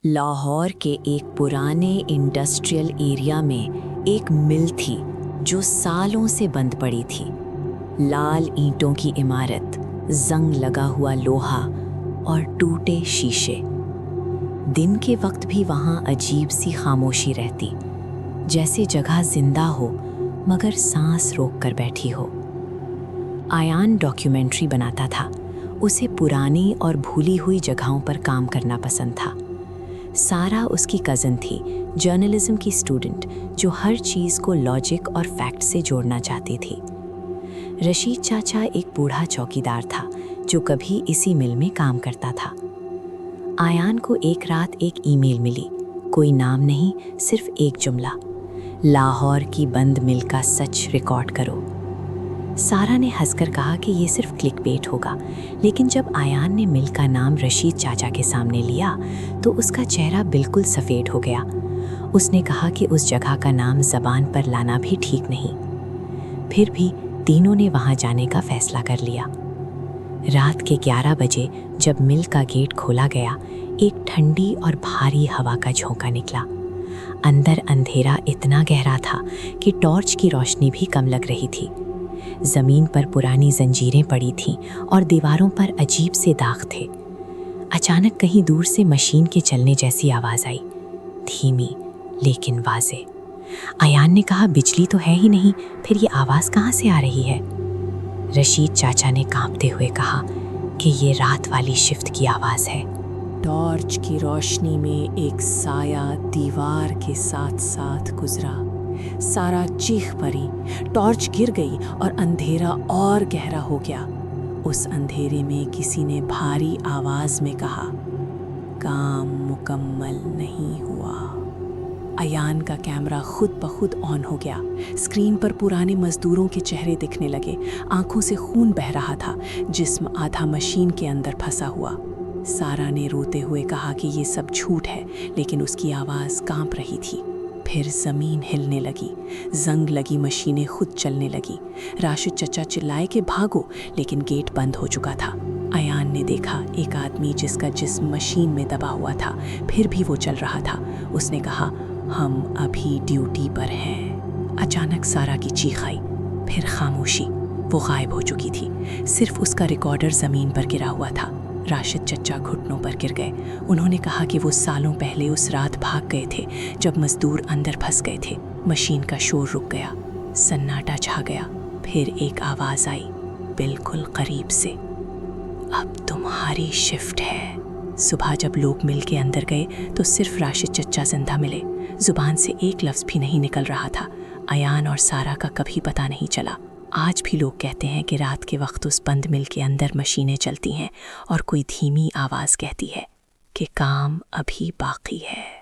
لاہور کے ایک پرانے انڈسٹریل ایریا میں ایک مل تھی جو سالوں سے بند پڑی تھی۔ لال اینٹوں کی عمارت، زنگ لگا ہوا لوہا اور ٹوٹے شیشے۔ دن کے وقت بھی وہاں عجیب سی خاموشی رہتی، جیسے جگہ زندہ ہو مگر سانس روک کر بیٹھی ہو۔ ایان ڈاکیومنٹری بناتا تھا۔ اسے پرانی اور بھولی ہوئی جگہوں پر کام کرنا پسند تھا۔ سارا اس کی کزن تھی، جرنلزم کی اسٹوڈنٹ جو ہر چیز کو لاجک اور فیکٹ سے جوڑنا چاہتی تھی۔ رشید چاچا ایک بوڑھا چوکیدار تھا جو کبھی اسی مل میں کام کرتا تھا۔ ایان کو ایک رات ایک ای میل ملی، کوئی نام نہیں، صرف ایک جملہ: لاہور کی بند مل کا سچ ریکارڈ کرو۔ سارا نے ہنس کر کہا کہ یہ صرف کلک بیٹ ہوگا، لیکن جب ایان نے مل کا نام رشید چاچا کے سامنے لیا تو اس کا چہرہ بالکل سفید ہو گیا۔ اس نے کہا کہ اس جگہ کا نام زبان پر لانا بھی ٹھیک نہیں۔ پھر بھی تینوں نے وہاں جانے کا فیصلہ کر لیا۔ رات کے 11 بجے جب مل کا گیٹ کھولا گیا، ایک ٹھنڈی اور بھاری ہوا کا جھونکا نکلا۔ اندر اندھیرا اتنا گہرا تھا کہ ٹارچ کی روشنی بھی کم لگ رہی تھی۔ زمین پر پرانی زنجیریں پڑی تھیں اور دیواروں پر عجیب سے داغ تھے۔ اچانک کہیں دور سے مشین کے چلنے جیسی آواز آئی، دھیمی لیکن واضح۔ ایان نے کہا بجلی تو ہے ہی نہیں، پھر یہ آواز کہاں سے آ رہی ہے؟ رشید چاچا نے کانپتے ہوئے کہا کہ یہ رات والی شفٹ کی آواز ہے۔ ٹارچ کی روشنی میں ایک سایہ دیوار کے ساتھ ساتھ گزرا۔ سارا چیخ پڑی، ٹارچ گر گئی اور اندھیرا اور گہرا ہو گیا۔ اس اندھیرے میں کسی نے بھاری آواز میں کہا، کام مکمل نہیں ہوا۔ ایان کا کیمرہ خود بخود آن ہو گیا۔ اسکرین پر پرانے مزدوروں کے چہرے دکھنے لگے، آنکھوں سے خون بہہ رہا تھا، جسم آدھا مشین کے اندر پھنسا ہوا۔ سارا نے روتے ہوئے کہا کہ یہ سب جھوٹ ہے، لیکن اس کی آواز کانپ رہی تھی۔ پھر زمین ہلنے لگی، زنگ لگی مشینیں خود چلنے لگی۔ راشد چچا چلائے کہ بھاگو، لیکن گیٹ بند ہو چکا تھا۔ ایان نے دیکھا ایک آدمی جس کا جسم مشین میں دبا ہوا تھا، پھر بھی وہ چل رہا تھا۔ اس نے کہا، ہم ابھی ڈیوٹی پر ہیں۔ اچانک سارا کی چیخ آئی، پھر خاموشی۔ وہ غائب ہو چکی تھی، صرف اس کا ریکارڈر زمین پر گرا ہوا تھا۔ راشد چچا گھٹنوں پر گر گئے۔ انہوں نے کہا کہ وہ سالوں پہلے اس رات بھاگ گئے تھے جب مزدور اندر پھنس گئے تھے۔ مشین کا شور رک گیا، سناٹا چھا گیا۔ پھر ایک آواز آئی، بالکل قریب سے، اب تمہاری شفٹ ہے۔ صبح جب لوگ مل کے اندر گئے تو صرف راشد چچا زندہ ملے۔ زبان سے ایک لفظ بھی نہیں نکل رہا تھا۔ ایان اور سارا کا کبھی پتہ نہیں چلا۔ آج بھی لوگ کہتے ہیں کہ رات کے وقت اس بند مل کے اندر مشینیں چلتی ہیں اور کوئی دھیمی آواز کہتی ہے کہ کام ابھی باقی ہے۔